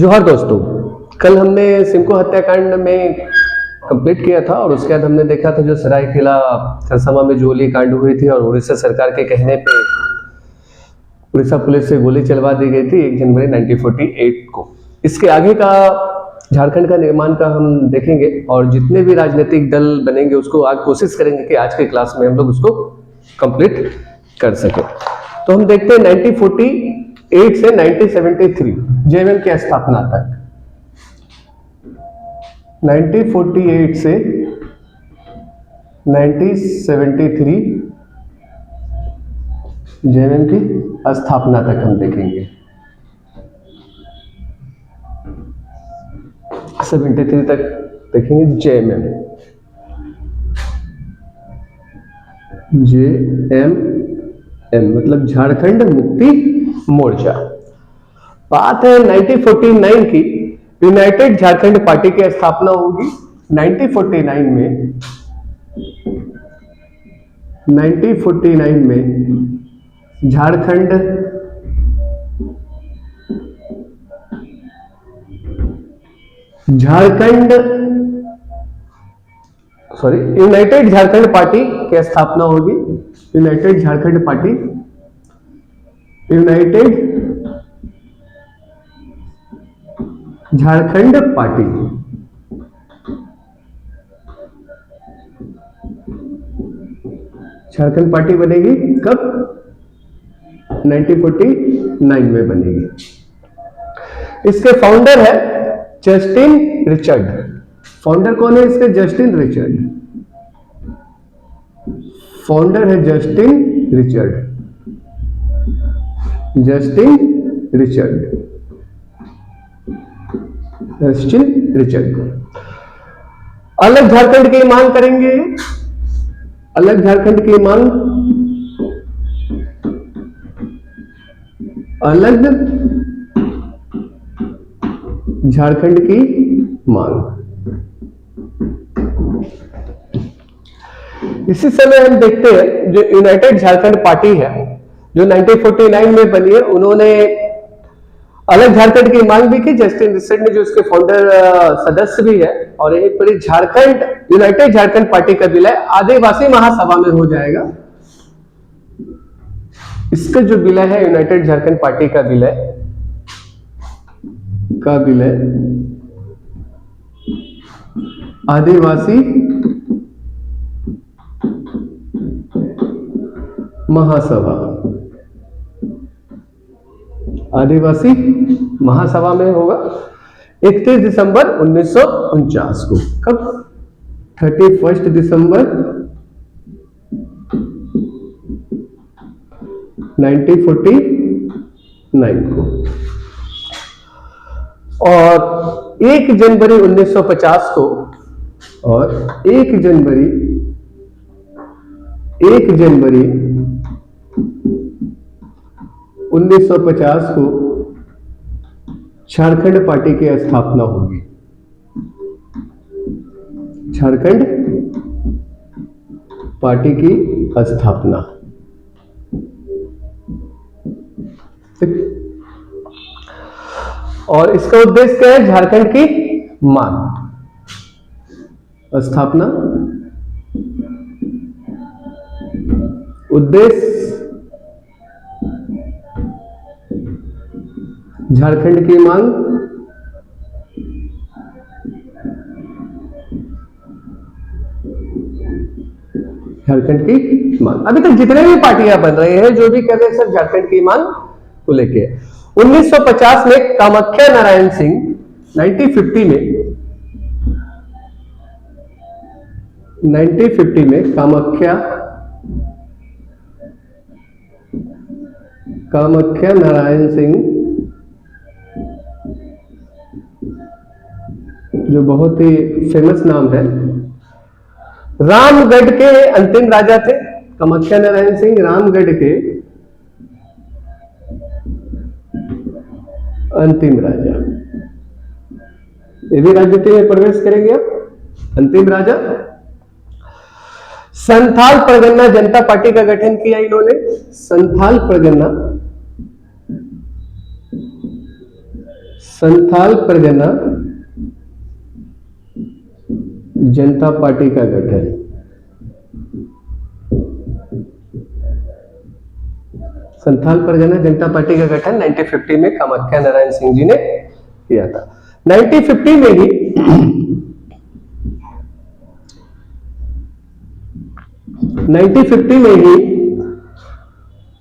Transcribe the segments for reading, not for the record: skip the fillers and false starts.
जोहार दोस्तों, कल हमने सिमको हत्याकांड में कंप्लीट किया था और उसके बाद हमने देखा था जो सरायकेला खरसावां में जो गोली कांड हुई थी और उड़ीसा सरकार के कहने पे उड़ीसा पुलिस से गोली चलवा दी गई थी 1 जनवरी 1948 को। इसके आगे का झारखंड का निर्माण का हम देखेंगे और जितने भी राजनीतिक दल बनेंगे उसको आज कोशिश करेंगे कि आज के क्लास में हम लोग उसको कंप्लीट कर सके। तो हम देखते हैं 1948 से 1973 जेएमएम की स्थापना तक। 1948 से 1973 जेएमएम की स्थापना तक हम देखेंगे। 73 तक देखेंगे जेएमएम, जेएमएम मतलब झारखंड मुक्ति मोर्चा। बात है 1949 की, यूनाइटेड झारखंड पार्टी की स्थापना होगी। 1949 में झारखंड यूनाइटेड झारखंड पार्टी की स्थापना होगी। United Jharkhand party, United Jharkhand party Jharkhand party बनेगी कब? 1949 में बनेगी। इसके फाउंडर है जस्टिन रिचर्ड। फाउंडर कौन है इसके? Justin Richard. फाउंडर है जस्टिन रिचर्ड। जस्टिन रिचर्ड अलग झारखंड की मांग करेंगे। अलग झारखंड की मांग, अलग झारखंड की मांग। इसी समय हम देखते हैं जो यूनाइटेड झारखंड पार्टी है जो 1949 में बनी है, उन्होंने अलग झारखंड की मांग भी की। जस्टिन रिचर्ड ने जो इसके फाउंडर सदस्य भी है, और एक बड़ी झारखंड यूनाइटेड झारखंड पार्टी का विलय आदिवासी महासभा में हो जाएगा। इसका जो विलय है यूनाइटेड झारखंड पार्टी का विलय आदिवासी महासभा में होगा 31 दिसंबर 1949 को। कब? 31 दिसंबर 1949 को। और 1 जनवरी 1950 को, और 1 जनवरी 1950 को झारखंड पार्टी की स्थापना होगी। झारखंड पार्टी की स्थापना। और इसका उद्देश्य क्या है? झारखंड की मांग। स्थापना, उद्देश्य झारखंड की मांग, झारखंड की मांग। अभी तक जितने भी पार्टियां बन रही हैं, जो भी कर रहे हैं, सब झारखंड की मांग को लेके। 1950 में कामाख्या नारायण सिंह, 1950 में कामाख्या नारायण सिंह, जो बहुत ही फेमस नाम है, रामगढ़ के अंतिम राजा थे। कामाख्या नारायण सिंह रामगढ़ के अंतिम राजा। ये भी राजनीति में प्रवेश करेंगे अब। अंतिम राजा। संथाल परगना जनता पार्टी का गठन किया इन्होंने। संथाल परगना जनता पार्टी का गठन। संथाल परगना जनता पार्टी का गठन 1950 में कामाख्या नारायण सिंह जी ने किया था। 1950 में ही 1950 में ही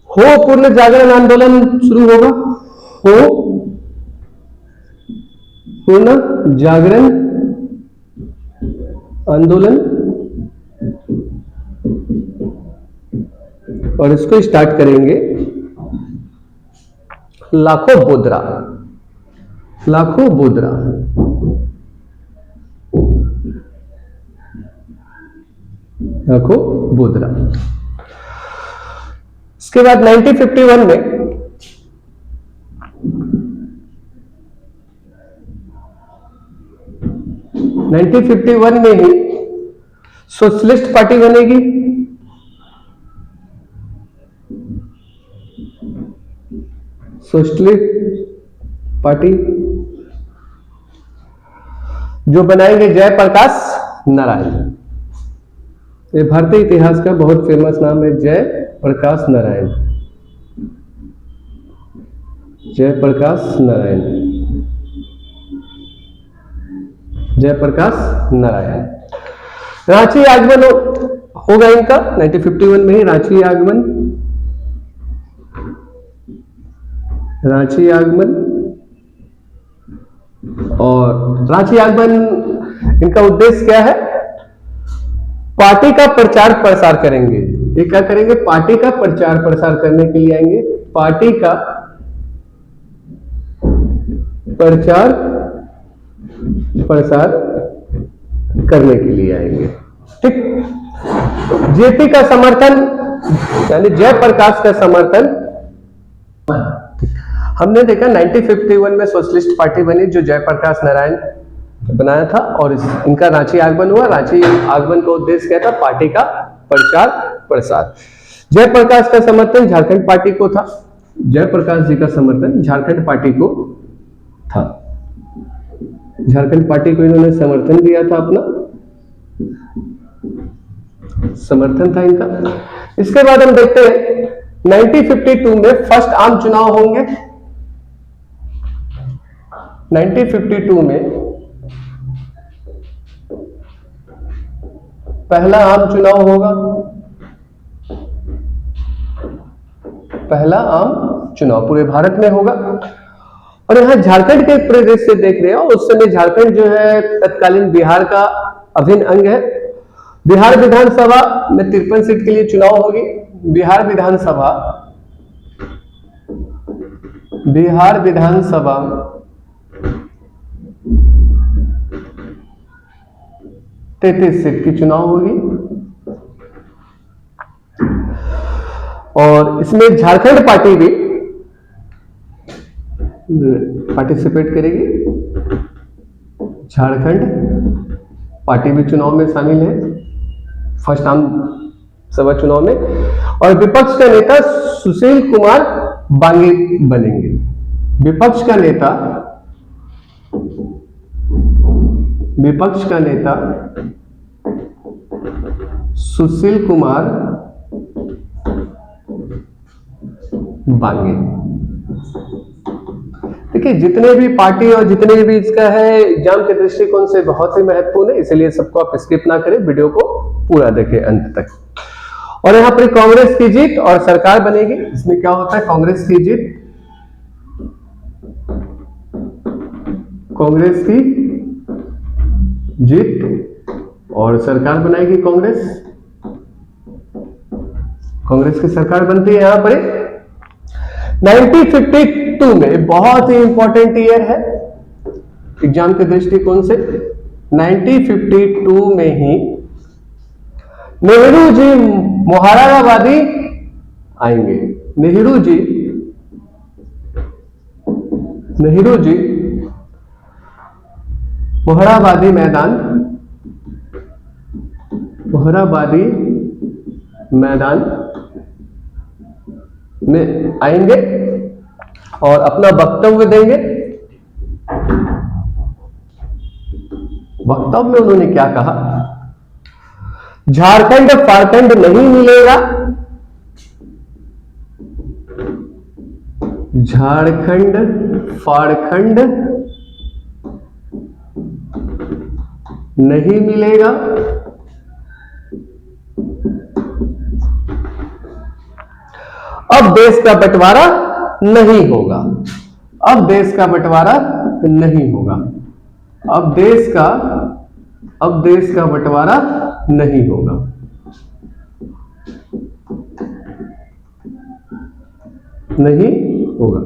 हो पूर्ण जागरण आंदोलन शुरू होगा। हो पूर्ण जागरण आंदोलन, और इसको स्टार्ट करेंगे लाखों बोदरा। लाखों बोदरा लाखों बोदरा। इसके बाद 1951 में ही सोशलिस्ट पार्टी बनेगी। सोशलिस्ट पार्टी जो बनाएंगे जयप्रकाश नारायण। ये भारतीय इतिहास का बहुत फेमस नाम है, जयप्रकाश नारायण। जयप्रकाश नारायण, जयप्रकाश नारायण। रांची आगमन होगा इनका 1951 में ही। रांची आगमन, रांची आगमन। और रांची आगमन इनका उद्देश्य क्या है? पार्टी का प्रचार प्रसार करेंगे। ये क्या करेंगे? पार्टी का प्रचार प्रसार करने के लिए आएंगे। पार्टी का प्रचार प्रसार करने के लिए आएंगे। ठीक। जेपी का समर्थन यानी जयप्रकाश का समर्थन हमने देखा 1951 में सोशलिस्ट पार्टी बनी जो जयप्रकाश नारायण बनाया था, और इनका रांची आगमन हुआ। रांची आगमन का उद्देश्य क्या था? पार्टी का प्रचार प्रसार। जयप्रकाश का समर्थन झारखंड पार्टी को था। जयप्रकाश जी का समर्थन झारखंड पार्टी को था। झारखंड पार्टी को इन्होंने समर्थन दिया था, अपना समर्थन था इनका। इसके बाद हम देखते हैं 1952 में फर्स्ट आम चुनाव होंगे। 1952 में पहला आम चुनाव होगा। पहला आम चुनाव पूरे भारत में होगा। और यहां झारखंड के प्रदेश से देख रहे हो, उस समय झारखंड जो है तत्कालीन बिहार का अभिन्न अंग है। बिहार विधानसभा में 53 सीट के लिए चुनाव होगी। बिहार विधानसभा 33 सीट की चुनाव होगी। और इसमें झारखंड पार्टी भी पार्टिसिपेट करेगी। झारखंड पार्टी भी चुनाव में शामिल है, फर्स्ट आम सभा चुनाव में। और विपक्ष का नेता सुशील कुमार बांगे बनेंगे। विपक्ष का नेता सुशील कुमार बांगे। देखिए, जितने भी पार्टी और जितने भी इसका है एग्जाम के दृष्टिकोण से बहुत ही महत्वपूर्ण है, इसलिए सबको आप स्किप ना करें, वीडियो को पूरा देखें अंत तक। और यहां पर कांग्रेस की जीत और सरकार बनेगी। इसमें क्या होता है? कांग्रेस की जीत, कांग्रेस की जीत और सरकार बनाएगी कांग्रेस। कांग्रेस की सरकार बनती है। यहां पर 1952 में बहुत ही इंपॉर्टेंट ईयर है एग्जाम के दृष्टिकोण से। 1952 में ही नेहरू जी मोहराबादी आएंगे। नेहरू जी मोहराबादी मैदान में आएंगे और अपना वक्तव्य देंगे। वक्तव्य में उन्होंने क्या कहा? झारखंड फारखंड नहीं मिलेगा, झारखंड फारखंड नहीं मिलेगा, अब देश का बंटवारा नहीं होगा, अब देश का बंटवारा नहीं होगा, अब देश का बंटवारा नहीं होगा। नहीं होगा।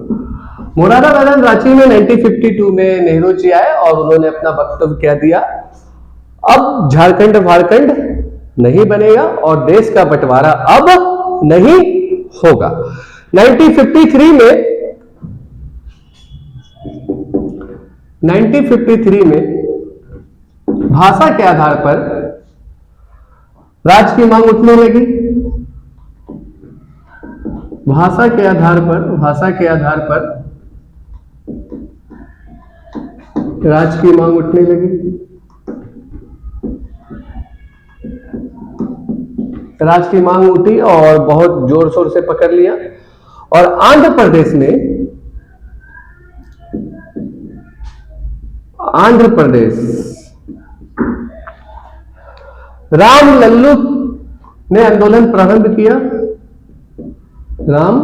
मोरादा मैदान रांची में 1952 में नेहरू जी आए और उन्होंने अपना वक्तव्य क्या दिया? अब झारखंड झारखंड नहीं बनेगा और देश का बंटवारा अब नहीं होगा। 1953 में भाषा के आधार पर राज्य की मांग उठने लगी। भाषा के आधार पर राज्य की मांग उठने लगी। राज्य की मांग उठी और बहुत जोर शोर से पकड़ लिया और आंध्र प्रदेश राम लल्लू ने आंदोलन प्रारंभ किया। राम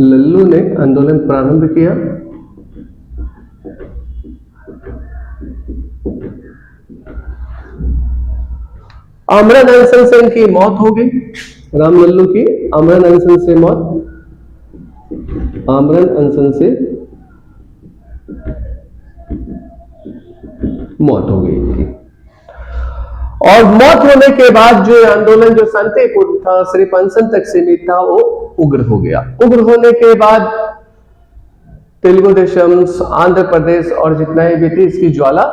लल्लू ने आंदोलन प्रारंभ किया। आमरण अनशन से इनकी मौत हो गई। राम लल्लू की आमरण अनशन से मौत हो गई इनकी। और मौत होने के बाद जो आंदोलन जो शांतिपूर्ण था, सिर्फ अनशन तक सीमित था, वो उग्र हो गया। उग्र होने के बाद तेलुगु देशम, आंध्र प्रदेश और जितना भी थी इसकी ज्वाला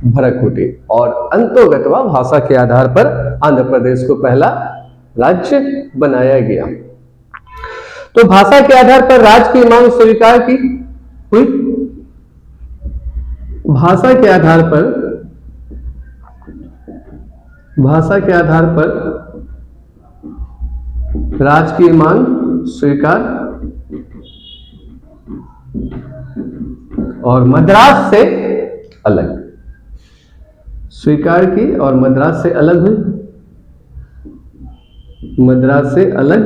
भड़क उठी और अंतोगतवा भाषा के आधार पर आंध्र प्रदेश को पहला राज्य बनाया गया। तो भाषा के आधार पर राज्य की मांग स्वीकार की हुई। भाषा के आधार पर राज्य की मांग स्वीकार और मद्रास से अलग स्वीकार की और मद्रास से अलग हुई। मद्रास से अलग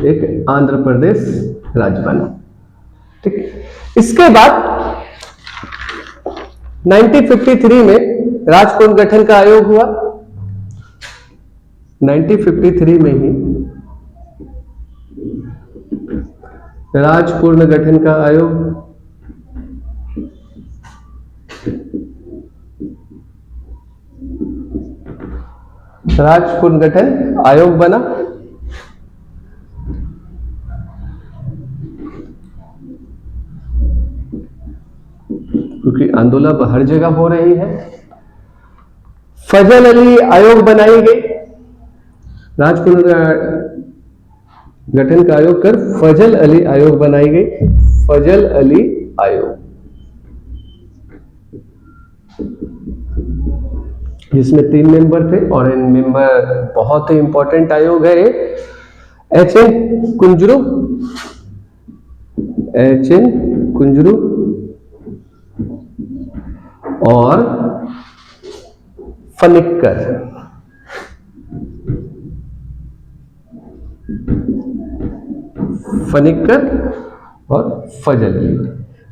एक आंध्र प्रदेश राज्य बना। ठीक। इसके बाद 1953 में राज्य पुनर्गठन का आयोग हुआ। 1953 में ही राज्य पुनर्गठन का आयोग राज्य पुनर्गठन आयोग बना। क्योंकि आंदोलन हर जगह हो रही है। फजल अली आयोग बनाई गई। राज्य पुनर्गठन का आयोग कर फजल अली आयोग बनाई गई। फजल अली आयोग जिसमें 3 मेंबर थे और इन मेंबर बहुत ही इंपॉर्टेंट आयोग है। एच.एन. कुंजरू और फनिक्कर। और फजल अली,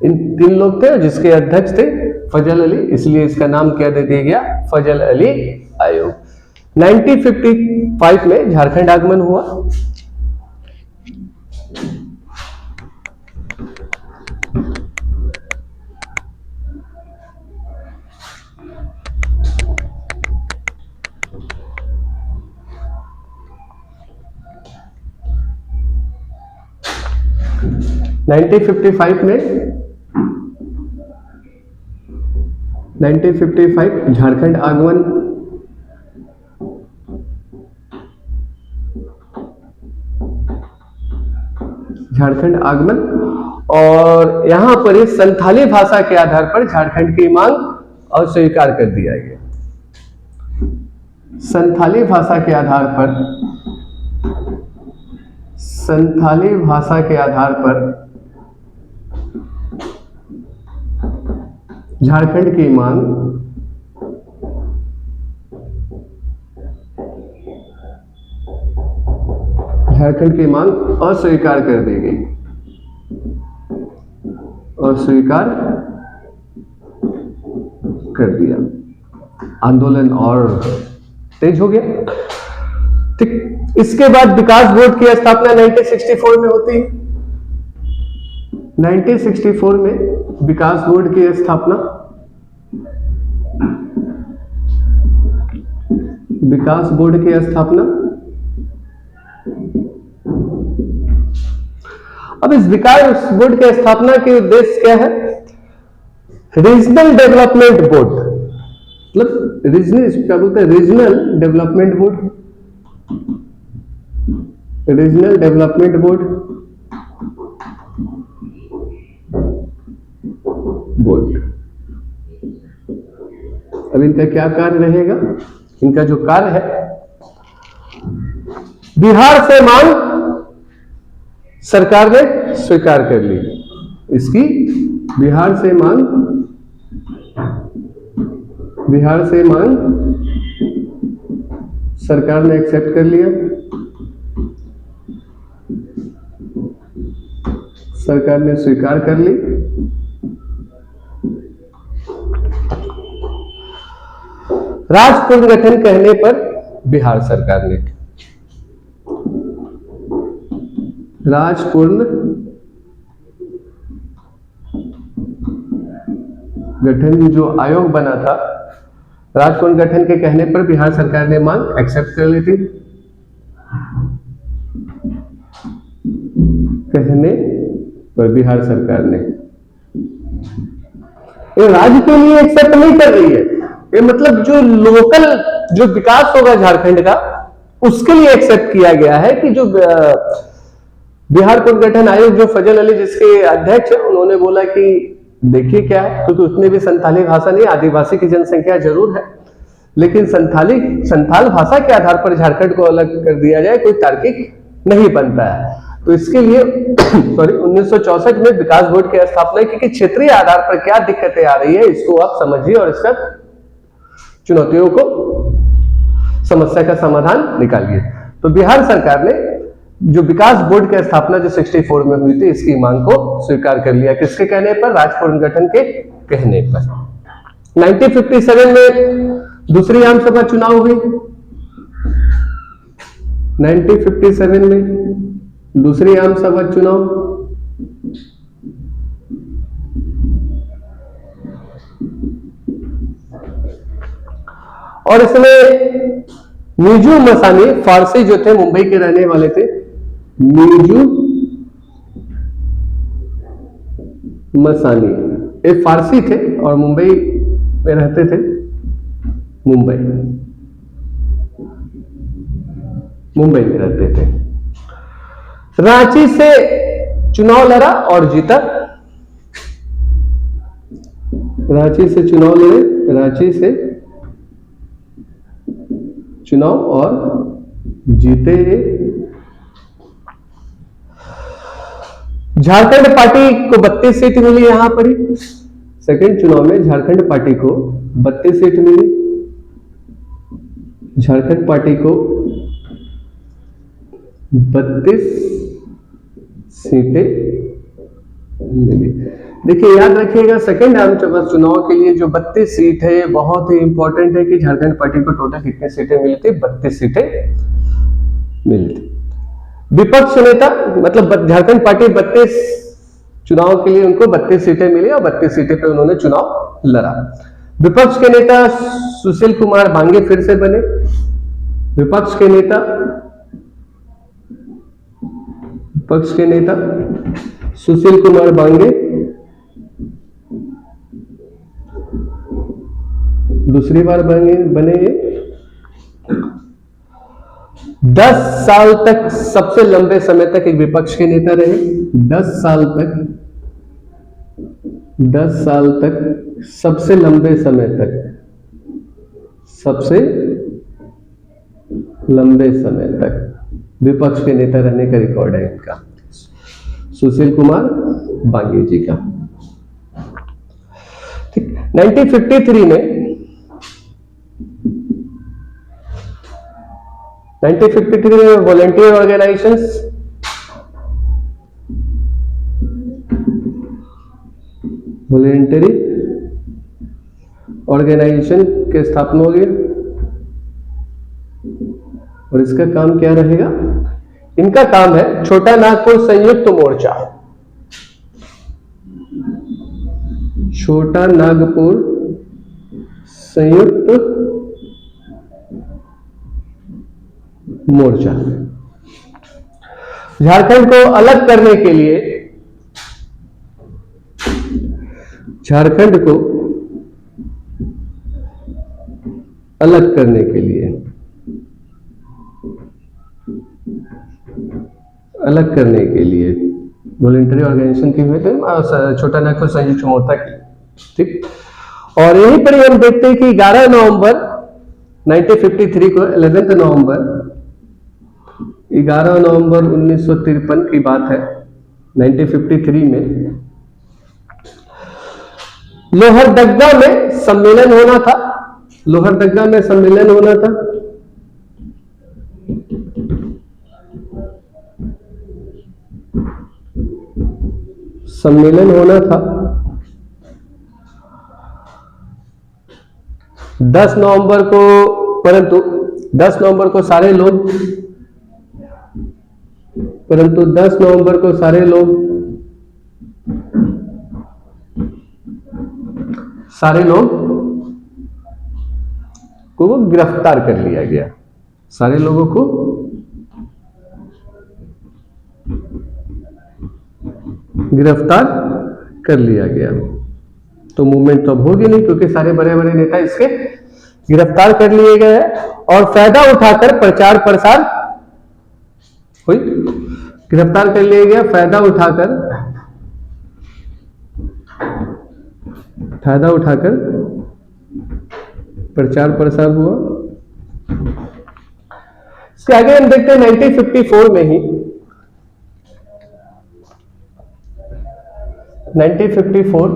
इन 3 लोग थे जिसके अध्यक्ष थे फजल अली, इसलिए इसका नाम क्या दे दिया गया? फजल अली आयोग। 1955 में झारखंड आगमन हुआ। झारखंड आगमन। और यहां पर इस संथाली भाषा के आधार पर झारखंड की मांग अस्वीकार कर दिया गया। संथाली भाषा के आधार पर झारखंड की मांग अस्वीकार कर दी गई। अस्वीकार कर दिया। आंदोलन और तेज हो गया। ठीक, इसके बाद विकास बोर्ड की स्थापना 1964 में होती है। 1964 में विकास बोर्ड की स्थापना, विकास बोर्ड की स्थापना। अब इस विकास बोर्ड की स्थापना के उद्देश्य क्या है? रीजनल डेवलपमेंट बोर्ड, मतलब रीजनल क्या बोलते हैं, regional development board, regional development board अब इनका क्या कार्य रहेगा? इनका जो कार्य है, बिहार से मांग सरकार ने स्वीकार कर ली। इसकी बिहार से मांग सरकार ने एक्सेप्ट कर लिया। सरकार ने स्वीकार कर ली। राज्य पुनर्गठन कहने पर बिहार सरकार ने राज्य पुनर्गठन जो आयोग बना था, राज्य पुनर्गठन के कहने पर बिहार सरकार ने मांग एक्सेप्ट कर ली थी। कहने पर बिहार सरकार ने, ये राज्य के लिए एक्सेप्ट नहीं कर रही है, ये मतलब जो लोकल जो विकास होगा झारखंड का, उसके लिए एक्सेप्ट किया गया है कि जो बिहार पुनर्गठन आयोग जो फजल अली जिसके अध्यक्ष है, उन्होंने बोला कि देखिए क्या है, क्योंकि उसमें भी संथाली भाषा नहीं, आदिवासी की जनसंख्या जरूर है, लेकिन संथाल भाषा के आधार पर झारखंड को अलग कर दिया जाए, कोई तार्किक नहीं बनता है। तो इसके लिए 1964 में विकास बोर्ड की स्थापना की कि क्षेत्रीय आधार पर क्या दिक्कतें आ रही है, इसको आप समझिए और इसका चुनौतियों को, समस्या का समाधान निकालिए। तो बिहार सरकार ने जो विकास बोर्ड की स्थापना जो 64 में हुई थी, इसकी मांग को स्वीकार कर लिया। किसके कहने पर? राज्य पुनर्गठन के कहने पर। 1957 में दूसरी आम सभा चुनाव हुई। 1957 में दूसरी आम सभा चुनाव, और इसमें मीजू मसानी फारसी जो थे, मुंबई के रहने वाले थे, मीजू मसानी ये फारसी थे और मुंबई में रहते थे। मुंबई में रहते थे। रांची से चुनाव लड़ा और जीता। रांची से चुनाव लड़े, रांची से चुनाव और जीते। झारखंड पार्टी को 32 सीट मिली यहां पर ही। सेकंड चुनाव में झारखंड पार्टी को 32 सीट मिली। झारखंड पार्टी को 32 सीटें मिली। देखिए याद रखिएगा, सेकंड आम चुनाव के लिए जो 32 सीट है, ये बहुत ही इंपॉर्टेंट है कि झारखंड पार्टी को टोटल कितनी सीटें मिली थी? 32 सीटें मिली थी। विपक्ष नेता, मतलब झारखंड पार्टी 32 चुनाव के लिए उनको 32 सीटें मिली और 32 सीटें पे उन्होंने चुनाव लड़ा। विपक्ष के नेता सुशील कुमार बांगे फिर से बने। विपक्ष के नेता सुशील कुमार बांगे दूसरी बार बने। 10 साल तक, सबसे लंबे समय तक एक विपक्ष के नेता रहे। 10 साल तक सबसे लंबे समय तक, सबसे लंबे समय तक विपक्ष के नेता रहने का रिकॉर्ड है इनका, सुशील कुमार बांगे जी का। ठीक, 1953 में 1953 में वॉलंटियर ऑर्गेनाइजेशंस, वॉलंटरी ऑर्गेनाइजेशन की स्थापना होगी और इसका काम क्या रहेगा? इनका काम है छोटा नागपुर संयुक्त मोर्चा, छोटा नागपुर संयुक्त मोर्चा। झारखंड को अलग करने के लिए, झारखंड को अलग करने के लिए, अलग करने के लिए वॉलंटरी ऑर्गेनाइजेशन की हुई थी, छोटा नागपुर संयुक्त मोर्चा की। ठीक, और यहीं पर हम देखते हैं कि 11 नवंबर 1953 को 11 नवंबर 11 नवंबर 1953 की बात है, 1953 में लोहरदग्गा में सम्मेलन होना था, लोहरदग्गा में सम्मेलन होना था। सम्मेलन होना था 10 नवंबर को, परंतु 10 नवंबर को सारे लोग, परंतु 10 नवंबर को सारे लोग को गिरफ्तार कर लिया गया, सारे लोगों को गिरफ्तार कर लिया गया। तो मूवमेंट तो अब होगी नहीं क्योंकि सारे बड़े बड़े नेता इसके गिरफ्तार कर लिए गए हैं और फायदा उठाकर प्रचार प्रसार हुई, गिरफ्तार कर लिया गया, फायदा उठाकर प्रचार प्रसार हुआ। इसके आगे हम देखते हैं 1954 में ही, 1954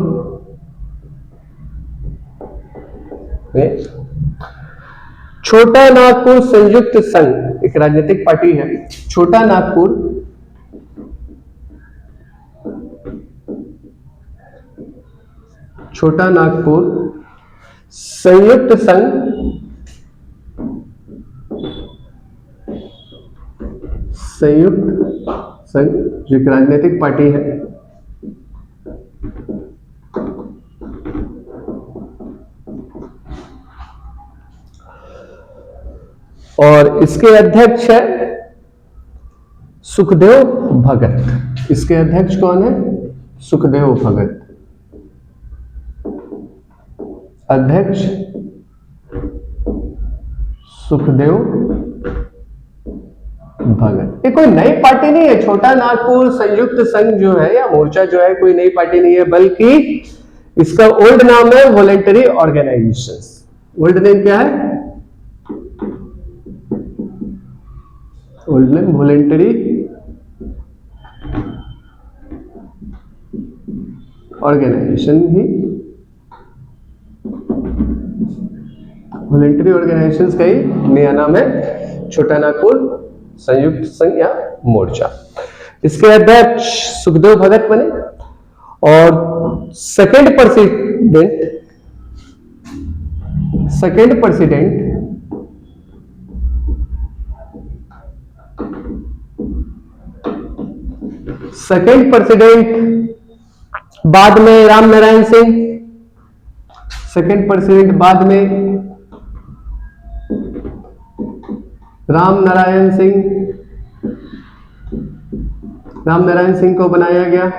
में छोटा नागपुर संयुक्त संघ, एक राजनीतिक पार्टी है, छोटा नागपुर संयुक्त संघ, जो एक राजनीतिक पार्टी है, और इसके अध्यक्ष है सुखदेव भगत। इसके अध्यक्ष कौन है? सुखदेव भगत। अध्यक्ष सुखदेव भगत। ये कोई नई पार्टी नहीं है, छोटा नागपुर संयुक्त संघ जो है या मोर्चा जो है कोई नई पार्टी नहीं है, बल्कि इसका ओल्ड नाम है वॉलंटरी ऑर्गेनाइजेशंस। ओल्ड नेम क्या है? ओल्ड नेम वॉलंटरी ऑर्गेनाइजेशन ही, वॉलंटरी ऑर्गेनाइजेशंस का ही नया नाम है छोटा नागपुर संयुक्त संघ या मोर्चा। इसके अध्यक्ष सुखदेव भगत बने और सेकंड प्रेसिडेंट बाद में राम नारायण सिंह, सेकंड प्रेसिडेंट बाद में राम नारायण सिंह को बनाया गया,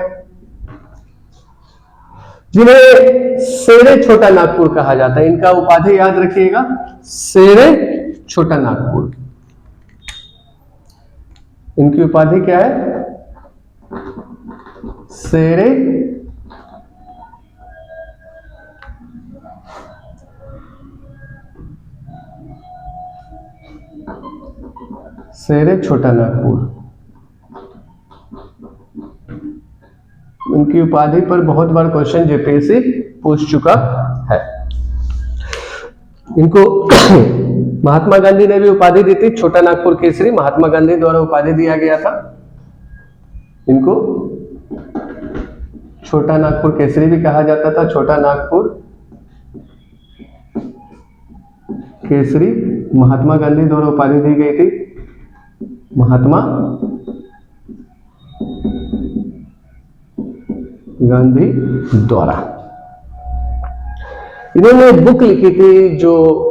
जिन्हें शेरे छोटा नागपुर कहा जाता है। इनका उपाधि याद रखिएगा, शेरे छोटा नागपुर। इनकी उपाधि क्या है? शेरे शहर है छोटा नागपुर। उनकी उपाधि पर बहुत बार क्वेश्चन जेपीएससी पूछ चुका है। इनको महात्मा गांधी ने भी उपाधि दी थी छोटा नागपुर केसरी, महात्मा गांधी द्वारा उपाधि दिया गया था इनको। छोटा नागपुर केसरी भी कहा जाता था, छोटा नागपुर केसरी महात्मा गांधी द्वारा उपाधि दी गई थी, महात्मा गांधी द्वारा। इन्होंने बुक लिखी थी जो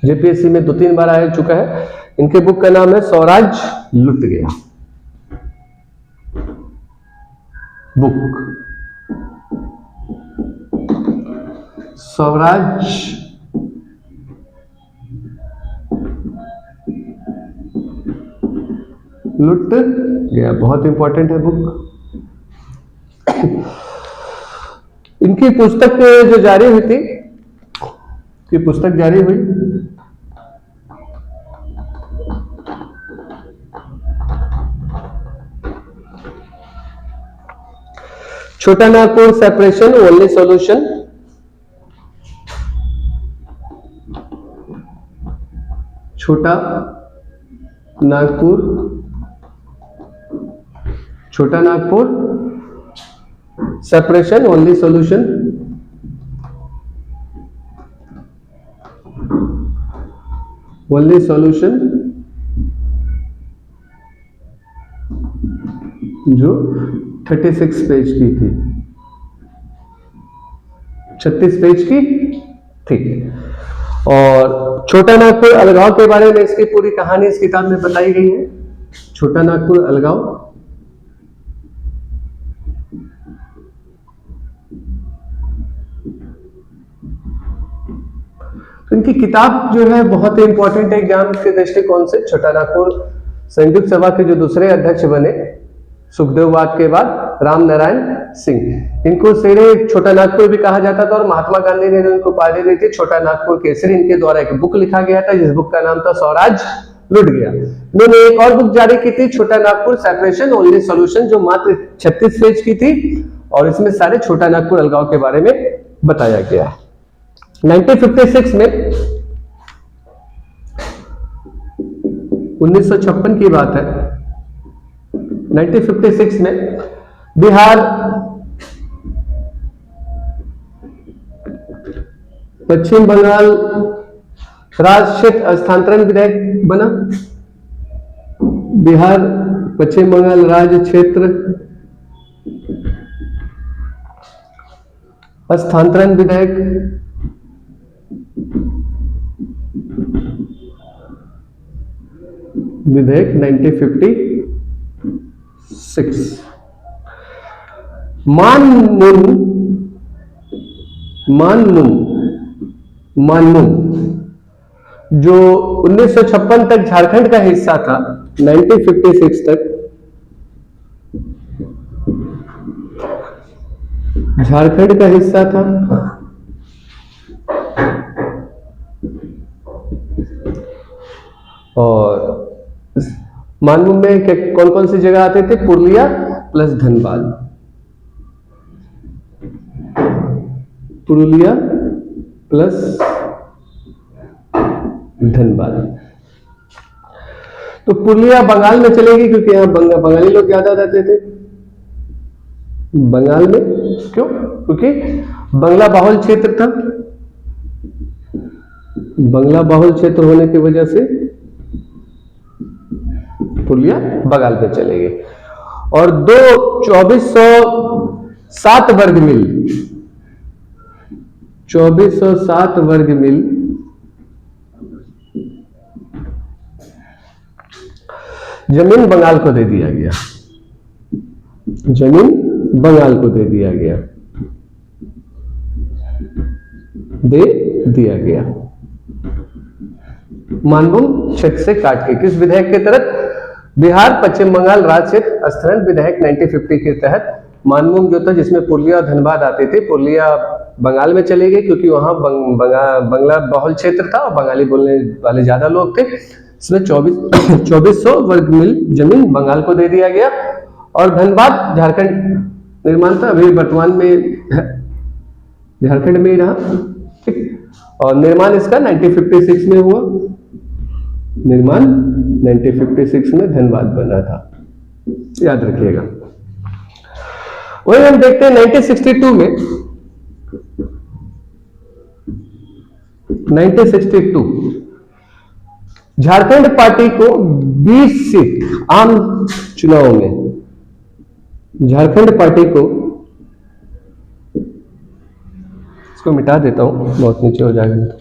जेपीएससी में 2-3 बार आ चुका है। इनके बुक का नाम है स्वराज लुट गया। बुक स्वराज लुट गया, बहुत इंपॉर्टेंट है बुक। इनकी पुस्तक जो जारी हुई थी, की पुस्तक जारी हुई छोटा Nagpur separation only solution. Chota Nagpur separation only solution. Only solution जो 36 पेज की थी, 36 पेज की थी। और छोटा नागपुर अलगाव के बारे में इसकी पूरी कहानी इस किताब में बताई गई है। छोटा नागपुर अलगाव, तो इनकी किताब जो है बहुत ही इंपॉर्टेंट है एग्जाम के दृष्टिकोण से। छोटा नागपुर संयुक्त सभा के जो दूसरे अध्यक्ष बने सुखदेववाद के बाद राम नारायण सिंह, इनको शेरे छोटा नागपुर भी कहा जाता था। और महात्मा गांधी ने इनको उपाधि दी थी छोटा नागपुर केसरी। इनके द्वारा एक बुक लिखा गया था जिस बुक का नाम था स्वराज लुट गया। इन्होंने एक और बुक जारी की थी छोटा नागपुर सेपरेशन ओनली सॉल्यूशन जो मात्र 36 पेज की थी और इसमें सारे छोटा नागपुर अलगाव के बारे में बताया गया है। 1956 में 1956 की बात है। 1956 में बिहार पश्चिम बंगाल राज्य क्षेत्र स्थानांतरण विधेयक बना। बिहार पश्चिम बंगाल राज्य क्षेत्र स्थानांतरण विधेयक विधेयक 1956। मानमुन जो 1956 तक झारखंड का हिस्सा था, 1956 तक झारखंड का हिस्सा था। और मानमुन में कौन कौन सी जगह आते थे? Purulia plus Dhanbad, Purulia plus Dhanbad. तो पुरुलिया बंगाल में चलेगी क्योंकि यहां बंगाली लोग ज्यादा रहते थे बंगाल में। क्यों? क्योंकि बंगला बाहुल क्षेत्र था। बंगला बाहुल क्षेत्र होने की वजह से पुरुलिया बंगाल में चलेगी। और 2407 वर्ग मील, 2407 वर्ग मील जमीन बंगाल को दे दिया गया। जमीन बंगाल को दे दिया गया, दे दिया गया मानभूम क्षेत्र से काट के। किस विधेयक के तहत? बिहार पश्चिम बंगाल राज्य क्षेत्र स्थानांतरण विधेयक 1950 के तहत मानभूम जो था जिसमें पुरुलिया और धनबाद आते थे, पुरुलिया बंगाल में चले गए, क्योंकि वहाँ बंगला बहुल क्षेत्र था और बंगाली बोलने वाले ज्यादा लोग थे। इसमें 2400 वर्ग मील जमीन बंगाल को दे दिया गया। और धनबाद झारखंड निर्माण था, अभी वर्तमान में झारखंड में ही रहा, ठीक। और निर्माण इसका 1956 में हुआ, निर्माण 1956 में धनबाद बना था, याद रखिएगा। वही हम देखते हैं 1962 में, 1962 झारखंड पार्टी को 20 सीट आम चुनाव में, झारखंड पार्टी को, इसको मिटा देता हूं, बहुत नीचे हो जाएगा।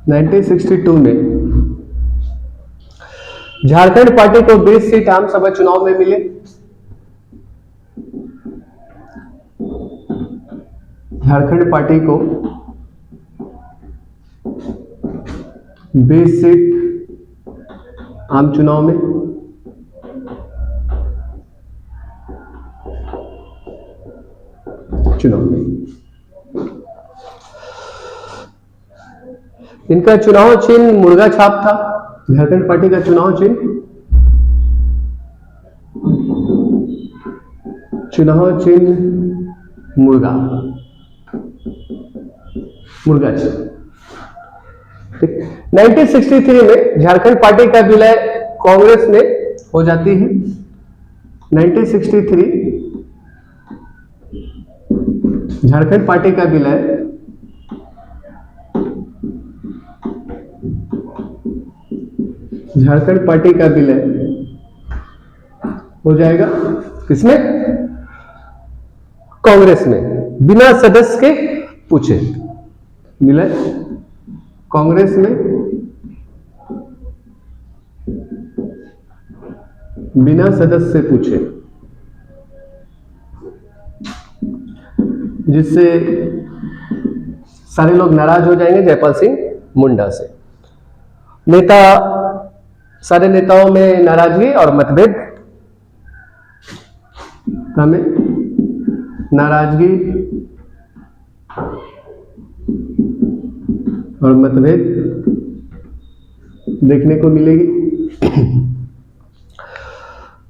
1962 में झारखंड पार्टी को 20 सीट आम सभा चुनाव में मिले। झारखंड पार्टी को 20 सीट आम चुनाव में, इनका चुनाव चिन्ह मुर्गा छाप था। झारखंड पार्टी का चुनाव चिन्ह मुर्गा चिन्ह। 1963 में झारखंड पार्टी का विलय कांग्रेस में हो जाती है। 1963 झारखंड पार्टी का विलय हो जाएगा किसमें? कांग्रेस में, बिना सदस्य के पूछे विलय कांग्रेस में, बिना सदस्य से पूछे, जिससे सारे लोग नाराज हो जाएंगे जयपाल सिंह मुंडा से। सारे नेताओं में नाराजगी और मतभेद, हमें नाराजगी और मतभेद देखने को मिलेगी।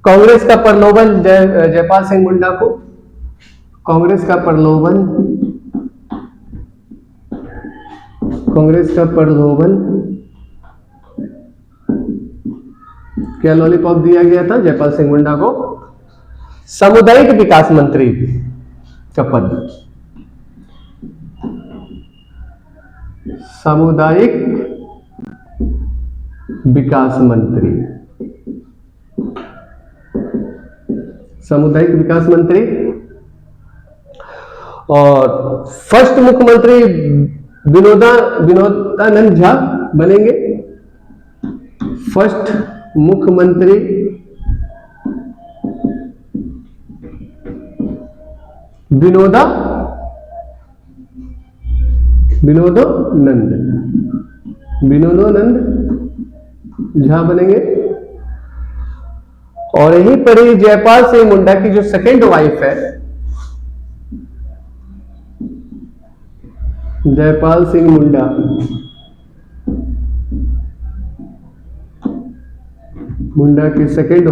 कांग्रेस का प्रलोभन जयपाल सिंह मुंडा को, कांग्रेस का प्रलोभन क्या लॉलीपॉप दिया गया था जयपाल सिंह मुंडा को? सामुदायिक विकास मंत्री का पद, सामुदायिक विकास मंत्री, सामुदायिक विकास मंत्री। और फर्स्ट मुख्यमंत्री विनोदानंद झा बनेंगे। फर्स्ट मुख्यमंत्री विनोदानंद झा बनेंगे। और यहीं पर ही जयपाल सिंह मुंडा की जो सेकेंड वाइफ है, जयपाल सिंह मुंडा की सेकेंड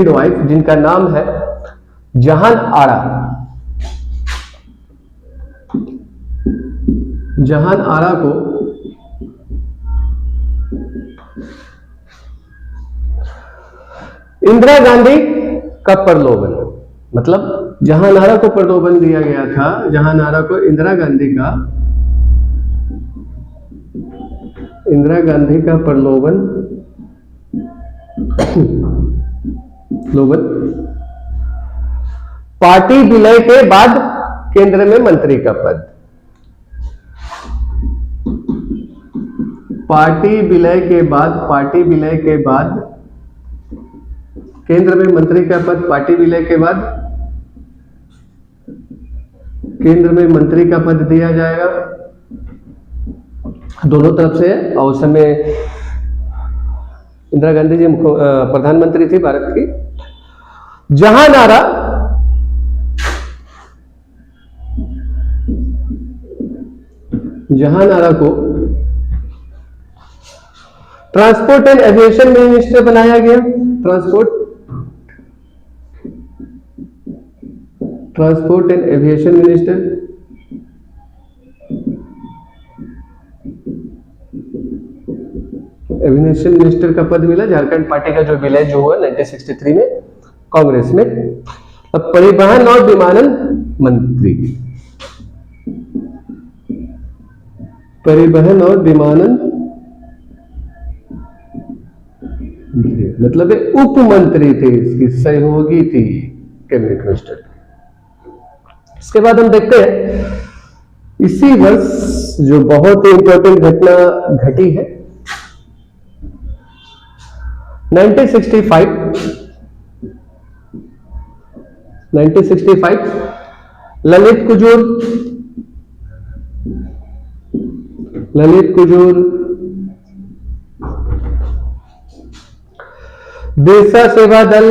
वाइफ जिनका नाम है जहान आरा को इंदिरा गांधी का प्रलोभन, मतलब जहान आरा को प्रलोभन दिया गया था, जहान आरा को इंदिरा गांधी का प्रलोभन ग्लोबल। पार्टी विलय के बाद केंद्र में मंत्री का पद, पार्टी विलय के बाद केंद्र में मंत्री का पद, पार्टी विलय के बाद केंद्र में मंत्री का पद दिया जाएगा दोनों तरफ से। और उस समय इंदिरा गांधी जी प्रधानमंत्री थी भारत की। जहां नारा को ट्रांसपोर्ट एंड एविएशन मिनिस्टर बनाया गया। Transport and aviation minister, aviation minister का पद मिला। झारखंड पार्टी का जो विलय जो हुआ 1963 में कांग्रेस में। अब परिवहन और विमानन मंत्री, परिवहन और विमानन मतलब उप मंत्री थे, इसकी सहयोगी थी कैबिनेट मिनिस्टर। इसके बाद हम देखते हैं इसी वर्ष जो बहुत ही इंपॉर्टेंट घटना घटी है 1965 ललित कुजूर बिरसा सेवा दल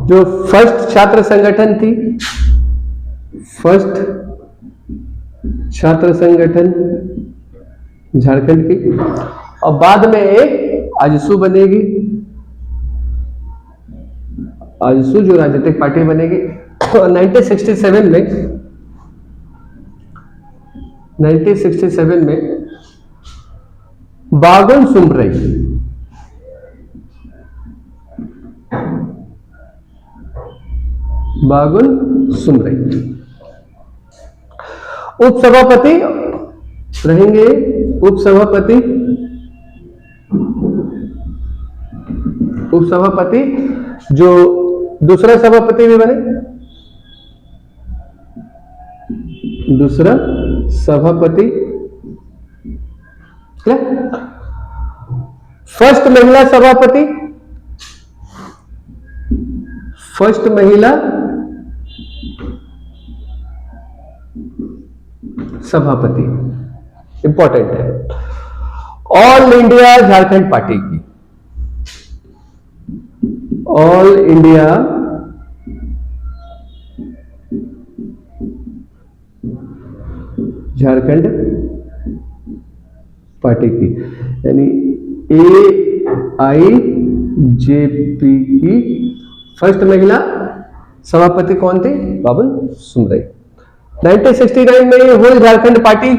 जो फर्स्ट छात्र संगठन थी, फर्स्ट छात्र संगठन झारखंड की, और बाद में एक आजसू बनेगी। आजसू जो राजनीतिक पार्टी बनेगी। और 1967 में बागुन सुमरई उपसभापति रहेंगे। उपसभापति जो दूसरा सभापति भी बने, दूसरा सभापति। फर्स्ट महिला सभापति, फर्स्ट महिला सभापति इंपॉर्टेंट है। ऑल इंडिया झारखंड पार्टी की, ऑल इंडिया झारखंड पार्टी की, यानी AIJP की फर्स्ट महिला सभापति कौन थी? बाबुल सुमरई। 1969 में whole Jharkhand party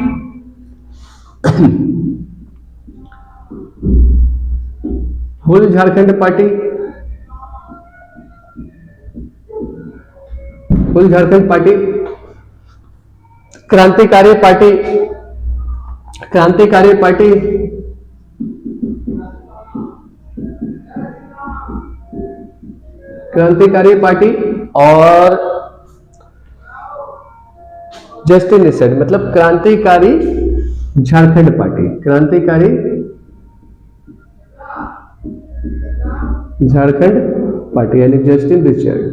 whole Jharkhand party Krantikari party और जस्ट इन सेड मतलब क्रांतिकारी झारखंड पार्टी, क्रांतिकारी झारखंड पार्टी यानी जस्टिन रिचर्ड,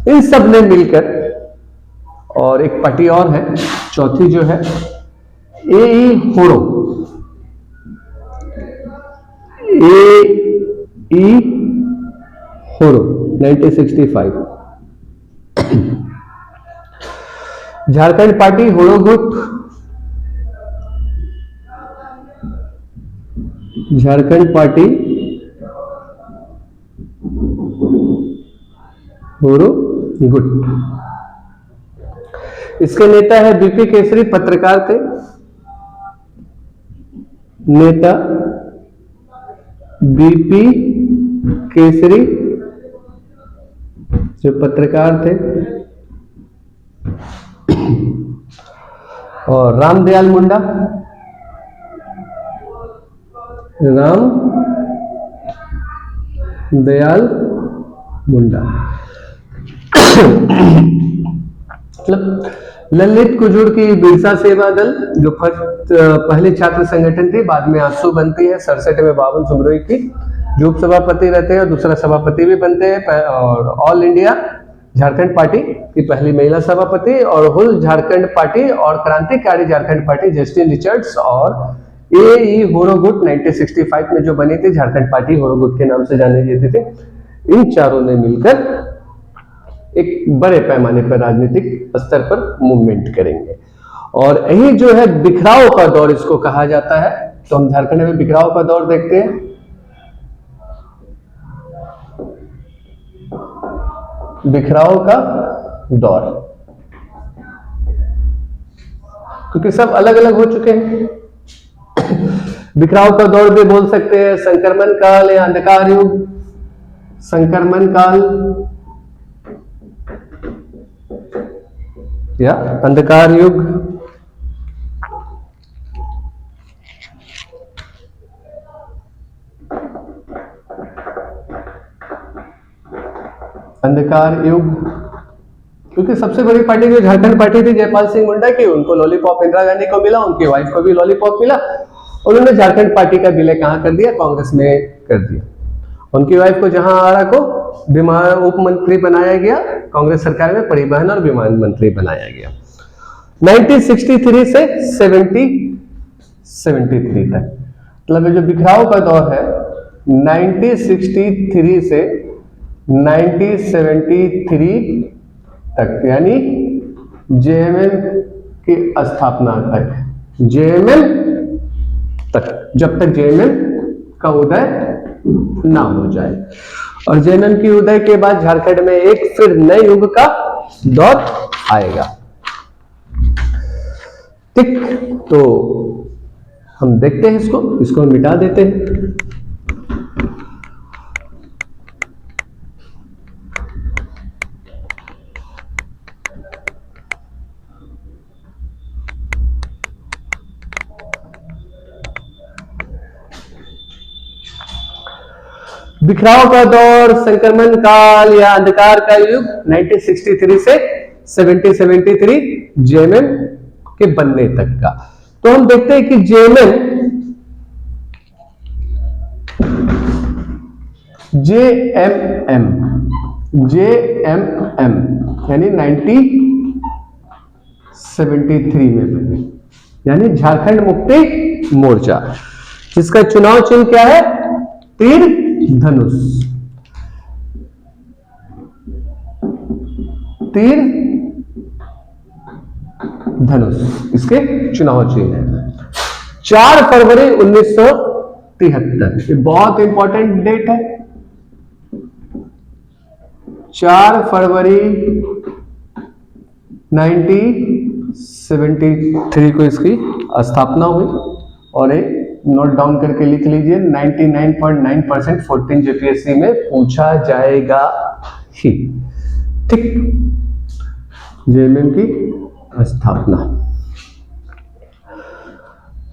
इन सब ने मिलकर, और एक पार्टी और है चौथी जो है AE होरो, AE होरो 1965 झारखंड पार्टी होरो गुट, झारखंड पार्टी होरो गुट। इसके नेता है BP केसरी, पत्रकार थे नेता BP केसरी जो पत्रकार थे, और रामदयाल मुंडा, राम दयाल मुंडा। मतलब ललित कुजूर की बिरसा सेवा दल जो पहले छात्र संगठन थी, बाद में आंसू बनती है। 67 में बावन सुमरोई की जो उपसभापति रहते हैं और दूसरा सभापति भी बनते हैं। और ऑल इंडिया झारखंड पार्टी की पहली महिला सभापति, और हुल झारखंड पार्टी और क्रांतिकारी झारखंड पार्टी जस्टिन रिचर्ड्स और ए होरोगुट 1965 में जो बनी थी, झारखंड पार्टी होरोगुट के नाम से जाने जाते थे। इन चारों ने मिलकर एक बड़े पैमाने पर राजनीतिक स्तर पर मूवमेंट करेंगे। और यही जो है बिखराव का दौर इसको कहा जाता है। तो हम झारखंड में बिखराव का दौर देखते हैं। बिखराव का दौर, क्योंकि सब अलग अलग हो चुके हैं। बिखराव का दौर भी बोल सकते हैं, संक्रमण काल या अंधकार युग, संक्रमण काल या अंधकार युग। अंधकार युग, क्योंकि सबसे बड़ी पार्टी जो झारखंड पार्टी थी जयपाल सिंह मुंडा की, उनको लॉलीपॉप इंदिरा गांधी को मिला, उनकी वाइफ को भी लॉलीपॉप मिला। उन्होंने झारखंड पार्टी का विलय कहां कर दिया? कांग्रेस में कर दिया। उनकी वाइफ को जहां आरा को विमान उप मंत्री बनाया गया, कांग्रेस सरकार में परिवहन और विमान मंत्री बनाया गया। 1963 से 73 तक, मतलब जो बिखराव का दौर है 1963 से 1973 तक, यानी जेएमएम की स्थापना तक, जेएमएम तक, जब तक जेएमएम का उदय ना हो जाए। और जेएमएम की उदय के बाद झारखंड में एक फिर नए युग का दौर आएगा। ठीक, तो हम देखते हैं इसको मिटा देते हैं। बिखराव का दौर, संक्रमण काल या अंधकार का युग 1963 से 73 जेएमएम के बनने तक का। तो हम देखते हैं कि जेएमएम यानी 1973 में बने, यानी झारखंड मुक्ति मोर्चा, जिसका चुनाव चिन्ह क्या है? तीर धनुष। तीर धनुष इसके चुनाव चिन्ह है। 4 फरवरी 1973, ये बहुत इंपॉर्टेंट डेट है। 4 फरवरी 1973 को इसकी स्थापना हुई। और एक नोट डाउन करके लिख लीजिए, 99.9% 14 जेपीएससी में पूछा जाएगा ही। ठीक, जेएमएम की स्थापना,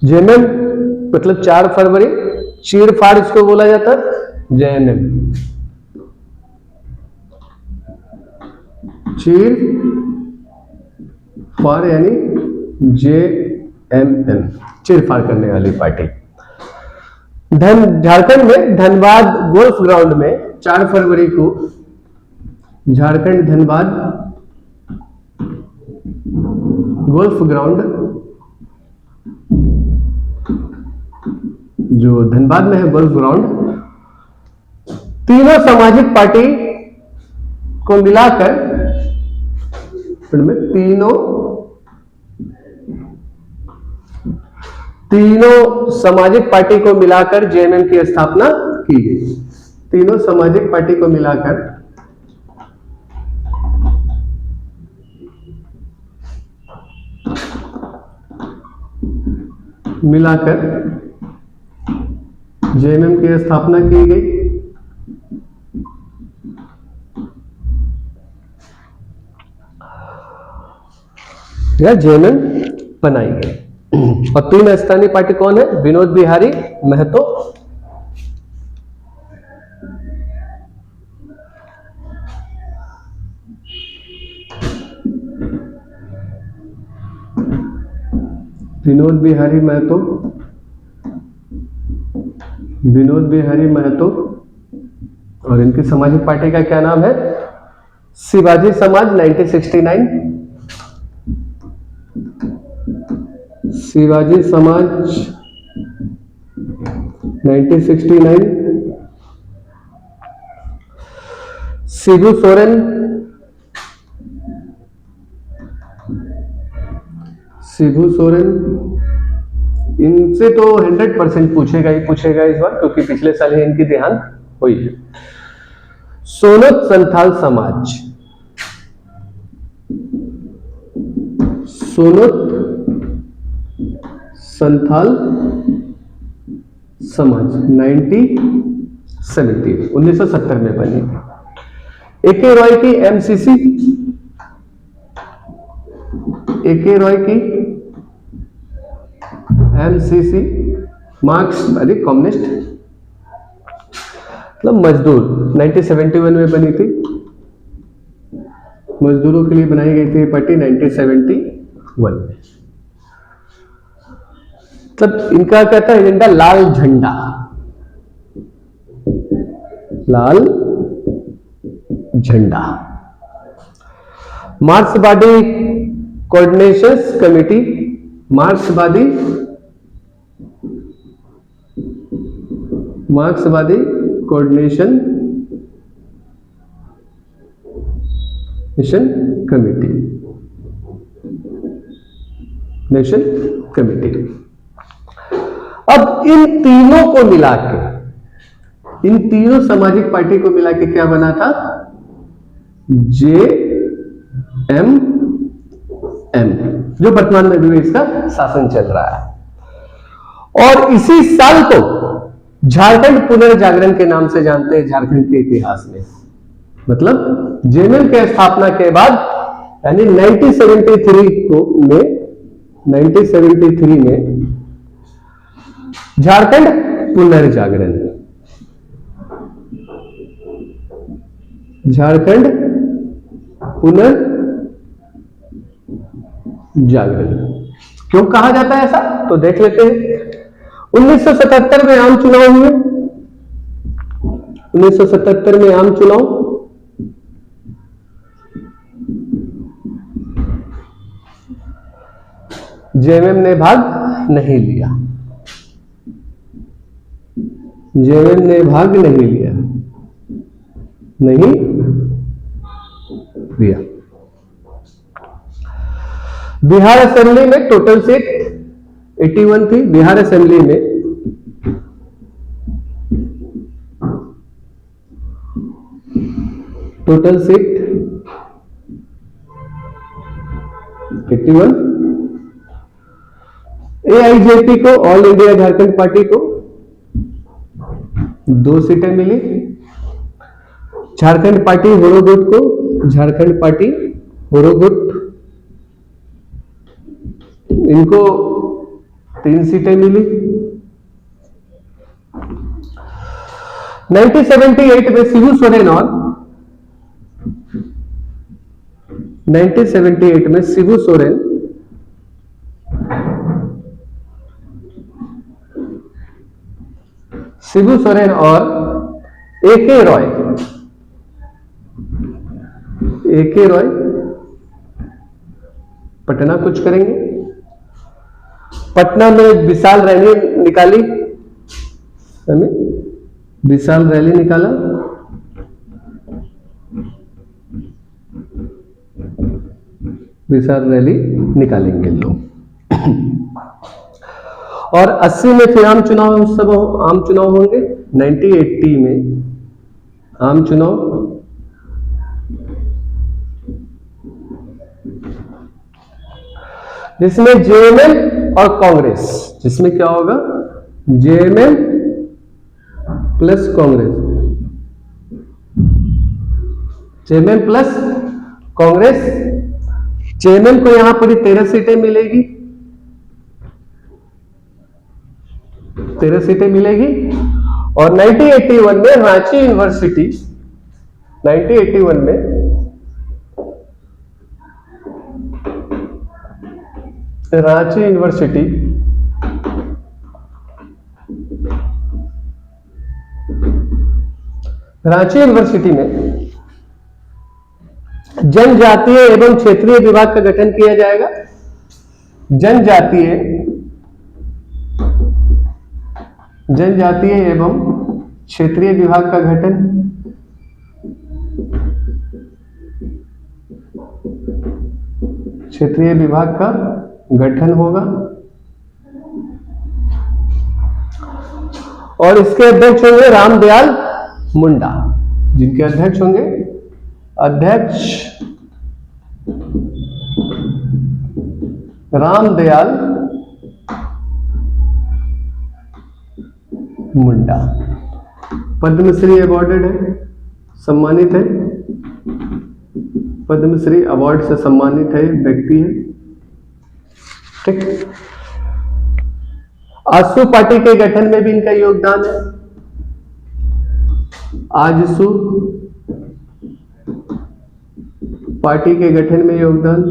जेएमएम मतलब 4 फरवरी, चीरफाड़ इसको बोला जाता है, जेएमएम चीर फाड़, यानी जेएमएम चीरफाड़ करने वाली पार्टी। झारखंड में धनबाद गोल्फ ग्राउंड में 4 फरवरी को झारखंड धनबाद गोल्फ ग्राउंड, जो धनबाद में है गोल्फ ग्राउंड, तीनों सामाजिक पार्टी को मिलाकर, तीनों सामाजिक पार्टी को मिलाकर जेएमएम की स्थापना की गई। तीनों सामाजिक पार्टी को मिलाकर जेएमएम की स्थापना की गई। या जेएमएम बनाई गई। और 3 स्थानीय पार्टी कौन है? विनोद बिहारी महतो, विनोद बिहारी महतो, विनोद बिहारी महतो, और इनकी सामाजिक पार्टी का क्या नाम है? शिवाजी समाज 1969, शिवाजी समाज 1969, शिबू सोरेन, शिबू सोरेन, इनसे तो 100% पूछेगा ही पूछेगा इस बार, क्योंकि पिछले साल ही इनकी देहांत हुई है। सोनत संथाल समाज, सोनत संथाल समाज 1970 में बनी। ए.के. रॉय की एमसीसी, ए.के. रॉय की एमसीसी मार्क्सवादी कम्युनिस्ट, मतलब मजदूर, 1971 में बनी थी। मजदूरों के लिए बनाई गई थी पार्टी 1971 में। मतलब इनका कहता है एजेंडा लाल झंडा, लाल झंडा। मार्क्सवादी कोऑर्डिनेशन कमेटी, मार्क्सवादी कोऑर्डिनेशन कमेटी, नेशन कमेटी। अब इन तीनों को मिला के, इन तीनों सामाजिक पार्टी को मिला के क्या बना था? JMM, जो वर्तमान में भी इसका शासन चल रहा है। और इसी साल को झारखंड पुनर्जागरण के नाम से जानते हैं झारखंड के इतिहास में। मतलब जेएमएम के स्थापना के बाद यानी 1973 में झारखंड पुनर्जागरण, झारखंड पुनर्जागरण क्यों कहा जाता है ऐसा, तो देख लेते हैं। 1977 में आम चुनाव हुए, 1977 में आम चुनाव, जेएमएम ने भाग नहीं लिया, जेएमएम ने भाग नहीं लिया, नहीं लिया। बिहार असेंबली में टोटल सीट 81 थी। बिहार असेंबली में टोटल सीट 81। एआईजेपी को, ऑल इंडिया झारखंड पार्टी को 2 सीटें मिली। झारखंड पार्टी होरोगुट को, झारखंड पार्टी होरोगुट, इनको 3 सीटें मिली। 1978 में शिबू सोरेन और 1978 में शिबू सोरेन और ए.के. रॉय पटना कुछ करेंगे। पटना में विशाल रैली निकाली, विशाल रैली निकाला। विशाल रैली निकालेंगे लोग। और 80 में फिर आम चुनाव होंगे। 1980 में आम चुनाव, जिसमें जेएमएम और कांग्रेस, जिसमें क्या होगा? JMM plus Congress, JMM plus Congress JMM को यहां पूरी 13 सीटें मिलेगी, 13 सीटें मिलेगी। और 1981 में रांची यूनिवर्सिटी, 1981 में रांची यूनिवर्सिटी में जनजातीय एवं क्षेत्रीय विभाग का गठन किया जाएगा। जनजातीय एवं क्षेत्रीय विभाग का गठन, क्षेत्रीय विभाग का गठन होगा। और इसके अध्यक्ष होंगे रामदयाल मुंडा, जिनके अध्यक्ष होंगे रामदयाल मुंडा। पद्मश्री अवॉर्डेड है, सम्मानित है, पद्मश्री अवार्ड से सम्मानित है व्यक्ति है। ठीक, आजसू पार्टी के गठन में भी इनका योगदान है। आजसू पार्टी के गठन में योगदान,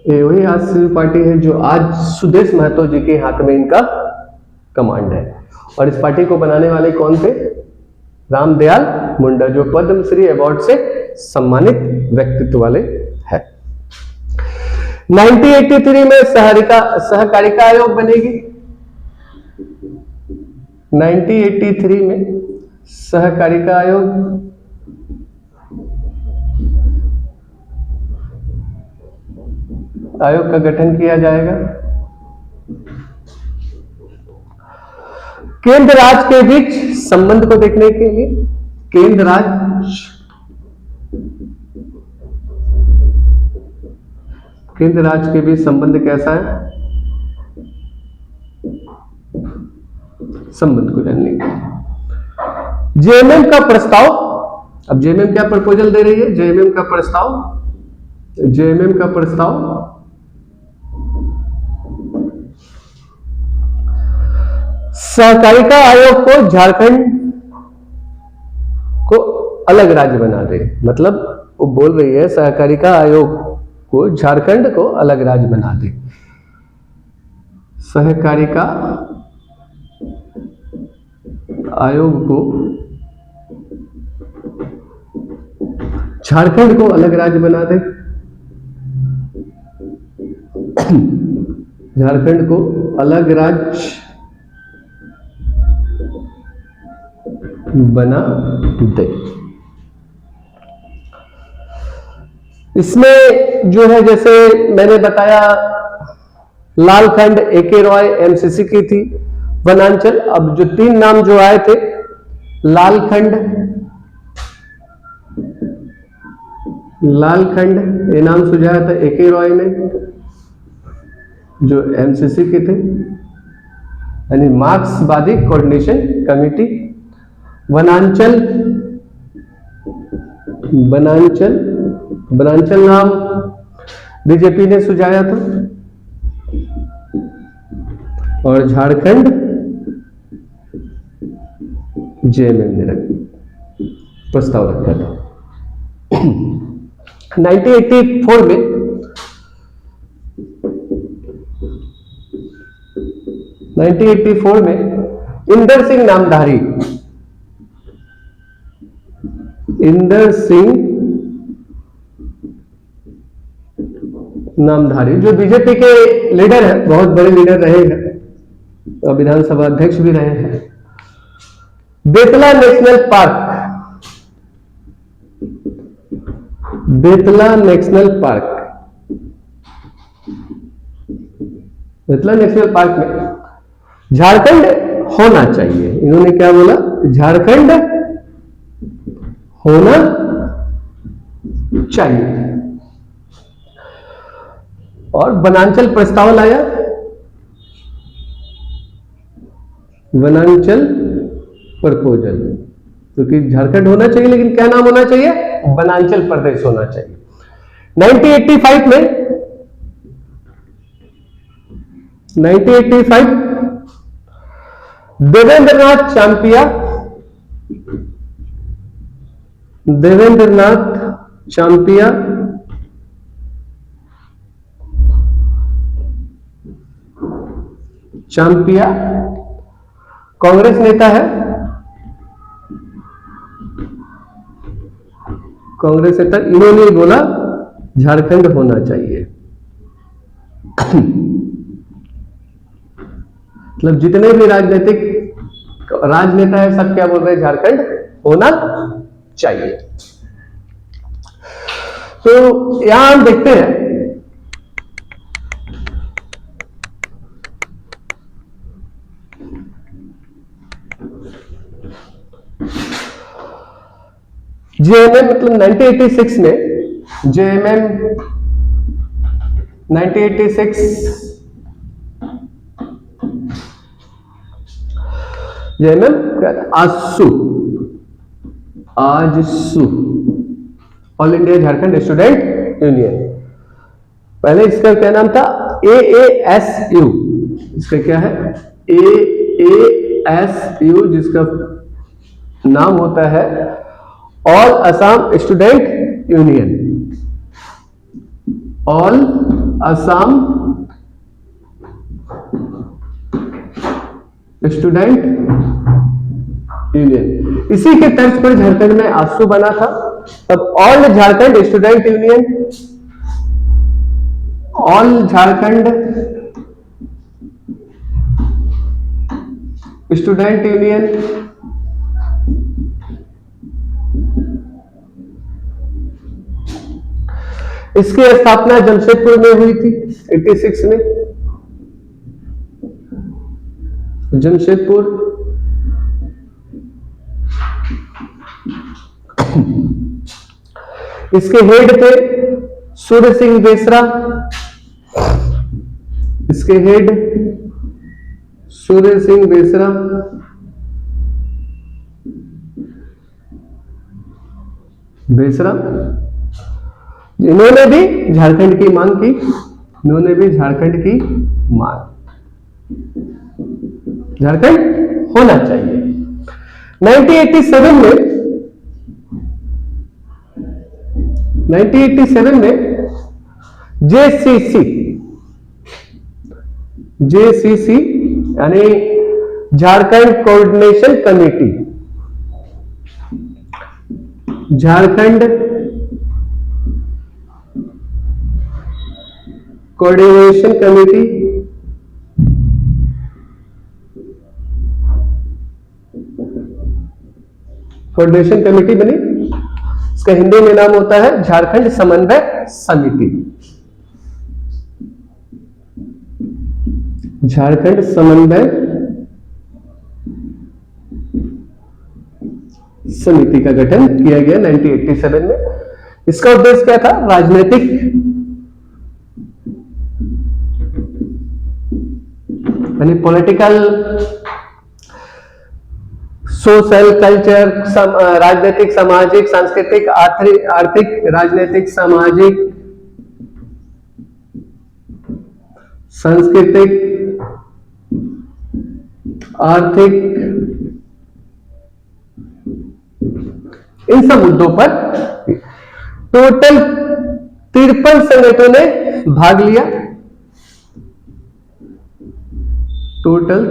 ये वही आजसू पार्टी है जो आज सुदेश महतो जी के हाथ में इनका कमांड है। और इस पार्टी को बनाने वाले कौन थे? रामदयाल मुंडा, जो पद्मश्री अवार्ड से सम्मानित व्यक्तित्व वाले हैं। 1983 में सहकारिता आयोग बनेगी। 1983 में सहकारिता आयोग का गठन किया जाएगा। केंद्र राज्य के बीच संबंध को देखने के लिए, केंद्र राज्य के बीच संबंध कैसा है, संबंध को जानने के लिए। जेएमएम का प्रस्ताव, अब जेएमएम क्या प्रपोजल दे रही है? जेएमएम का प्रस्ताव सहकारिता आयोग को झारखंड को अलग राज्य बना दे। मतलब वो बोल रही है सहकारिता आयोग को झारखंड को अलग राज्य बना दे। सहकारिता आयोग को झारखंड को अलग राज्य बना दे। झारखंड को अलग राज्य बना दे। इसमें जो है, जैसे मैंने बताया, लालखंड एके रॉय एमसीसी की थी, वनांचल। अब जो 3 नाम जो आए थे, लालखंड ये नाम सुझाया था एके रॉय ने, जो एमसीसी के थे, यानी मार्क्सवादी कोऑर्डिनेशन कमेटी। वनांचल नाम बीजेपी ने सुझाया था। और झारखंड जेएमएम ने प्रस्ताव रखा था। 1984 में इंदर सिंह नामधारी, जो बीजेपी के लीडर हैं, बहुत बड़े लीडर रहे हैं और विधानसभा अध्यक्ष भी रहे हैं। Betla national park, Betla national park में झारखंड होना चाहिए। इन्होंने क्या बोला? झारखंड होना चाहिए। और वनांचल प्रस्ताव लाया, वनांचल प्रपोजल। क्योंकि झारखंड होना चाहिए, लेकिन क्या नाम होना चाहिए? वनांचल प्रदेश होना चाहिए। 1985 में 1985 देवेंद्रनाथ चांपिया, देवेंद्रनाथ चांपिया चांपिया कांग्रेस नेता है, कांग्रेस नेता। इन्होंने बोला झारखंड होना चाहिए। मतलब जितने भी राजनेता है सब क्या बोल रहे हैं? झारखंड होना चाहिए। तो यहां हम देखते हैं जेएमएम, मतलब 1986 में JMM 1986 JMM AJSU all India Jharkhand student union, पहले इसका क्या नाम था? AASU। इसका क्या है? AASU, जिसका नाम होता है all Assam student union, all Assam student union. इसी के तर्ज पर झारखंड में आजसू बना था। तब all Jharkhand student union, all Jharkhand student union इसकी स्थापना जमशेदपुर में हुई थी 86 में। जमशेदपुर। इसके हेड थे सूर्य सिंह बेसरा, इसके हेड सूर्य सिंह बेसरा। इन्होंने भी झारखंड की मांग की, इन्होंने भी झारखंड की मांग, झारखंड होना चाहिए। 1987 में JCC यानी Jharkhand coordination committee, Jharkhand coordination committee बनी। इसका हिंदी में नाम होता है झारखंड समन्वय समिति, झारखंड समन्वय समिति का गठन किया गया 1987 में। इसका उद्देश्य क्या था? राजनीतिक यानी पॉलिटिकल, सोशल, कल्चर, राजनीतिक, सामाजिक, सांस्कृतिक, आर्थिक, राजनीतिक, सामाजिक, सांस्कृतिक, आर्थिक, इन सब मुद्दों पर टोटल 53 संगठनों ने भाग लिया। टोटल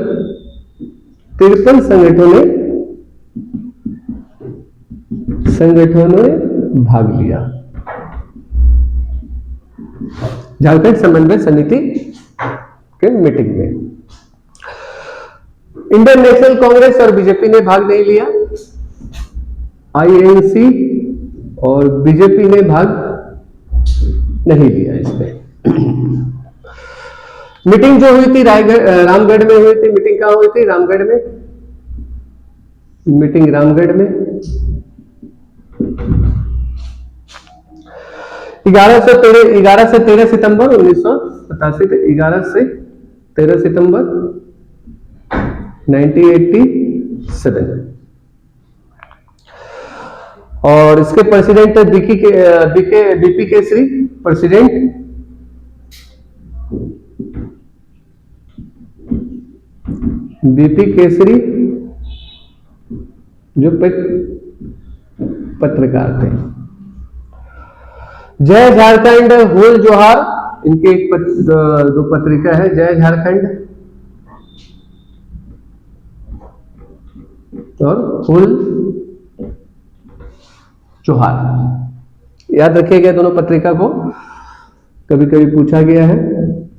53 संगठनों ने भाग लिया झारखंड समन्वय समिति के मीटिंग में। इंडियन नेशनल कांग्रेस और बीजेपी ने भाग नहीं लिया, INC और बीजेपी ने भाग नहीं लिया इसमें। मीटिंग जो हुई थी रामगढ़ में हुई थी। मीटिंग कहां हुई थी? रामगढ़ में। मीटिंग रामगढ़ में 11 से 13 सितंबर 1987 से 11 से 13 सितंबर 1987 और इसके प्रेसिडेंट है BP Kesari president. BP Kesari जो पत्रकार थे। जय झारखंड, हुल जोहार, इनके दो पत्रिका है, जय झारखंड और हुल जोहार। याद रखिएगा दोनों पत्रिका को, कभी कभी पूछा गया है।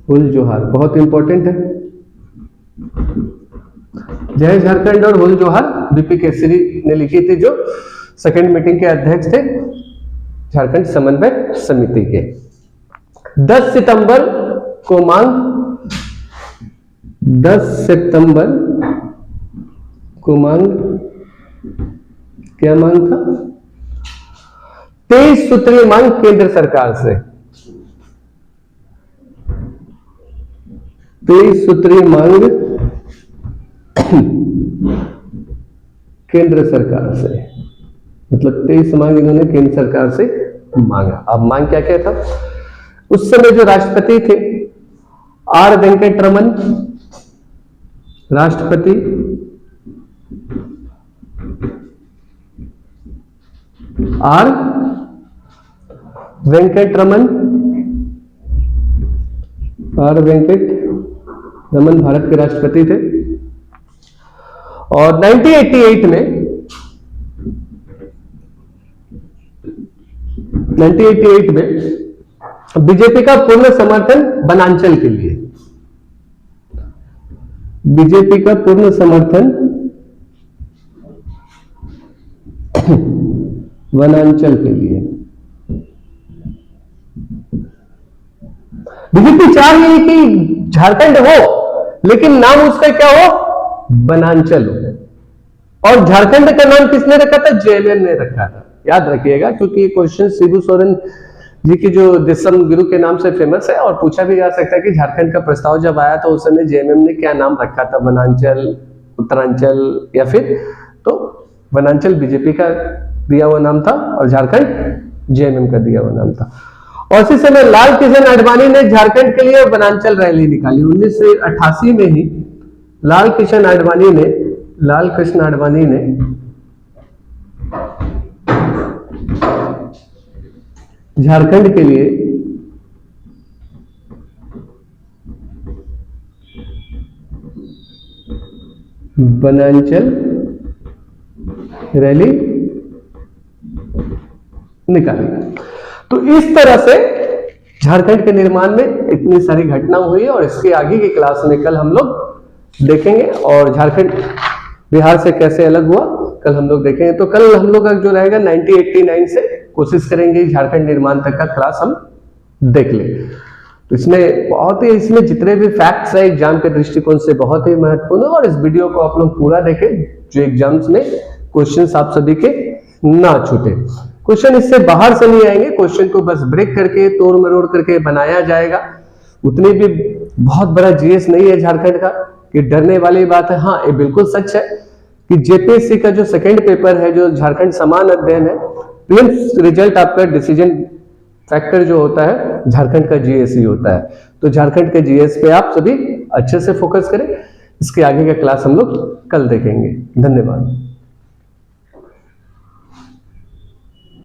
हुल जोहार बहुत इंपॉर्टेंट है। जय झारखंड और हुल जोहार बीपी केसरी ने लिखी थी, जो सेकंड मीटिंग के अध्यक्ष थे झारखंड समन्वय समिति के। 10 सितंबर को मांग, 10 सितंबर को मांग, क्या मांग था? 23 सूत्रीय मांग केंद्र सरकार से। 23 सूत्रीय मांग केंद्र सरकार से, मतलब 23 मांग इन्होंने केंद्र सरकार से मांगा। अब मांग क्या क्या था? उस समय जो राष्ट्रपति थे आर वेंकट रमन, राष्ट्रपति आर वेंकट रमन, आर वेंकट रमन भारत के राष्ट्रपति थे। और 1988 में बीजेपी का पूर्ण समर्थन वनांचल के लिए, बीजेपी का पूर्ण समर्थन वनांचल के लिए। बीजेपी चाह रही है कि झारखंड हो, लेकिन नाम उसका क्या हो? वनांचल हो। और झारखंड का नाम किसने रखा था? जेएमएम ने रखा था। याद रखिएगा, क्योंकि ये क्वेश्चन शिबू सोरेन जी की जो दिसम गुरु के नाम से फेमस है, और पूछा भी जा सकता है कि झारखंड का प्रस्ताव जब आया तो उस समय जेएमएम ने क्या नाम रखा था? वनांचल, उत्तरांचल, या फिर? तो वनांचल बीजेपी का दिया हुआ नाम था और झारखंड जेएमएम का दिया हुआ नाम था। और इसी समय लाल कृष्ण आडवाणी ने झारखंड के लिए वनांचल रैली निकाली। 1988 में ही लाल कृष्ण आडवाणी ने झारखंड के लिए वनांचल रैली निकाली। तो इस तरह से झारखंड के निर्माण में इतनी सारी घटना हुई, और इसके आगे की क्लास में कल हम लोग देखेंगे। और झारखंड बिहार से कैसे अलग हुआ कल हम लोग देखेंगे। तो कल हम लोग जो रहेगा 1989 से कोशिश करेंगे झारखंड निर्माण तक का क्लास हम देख ले। तो इसमें बहुत ही, इसमें जितने भी फैक्ट्स है एग्जाम के दृष्टिकोण से बहुत ही महत्वपूर्ण है, और इस वीडियो को आप लोग पूरा देखें जो एग्जाम्स में क्वेश्चंस आप सभी के ना छूटे। क्वेश्चन इससे बाहर से नहीं आएंगे, क्वेश्चन को बस ब्रेक करके तोड़ मरोड़ करके बनाया जाएगा। उतनी भी बहुत बड़ा जीएस नहीं है झारखंड का कि डरने वाली बात है। हाँ, ये बिल्कुल सच है कि जेपीएससी का जो सेकंड पेपर है, जो झारखंड समान अध्ययन है, प्रीलिम्स रिजल्ट आपका डिसीजन फैक्टर जो होता है झारखंड का जीएस ही होता है। तो झारखंड के जीएस पे आप सभी अच्छे से फोकस करें। इसके आगे का क्लास हम लोग कल देखेंगे। धन्यवाद।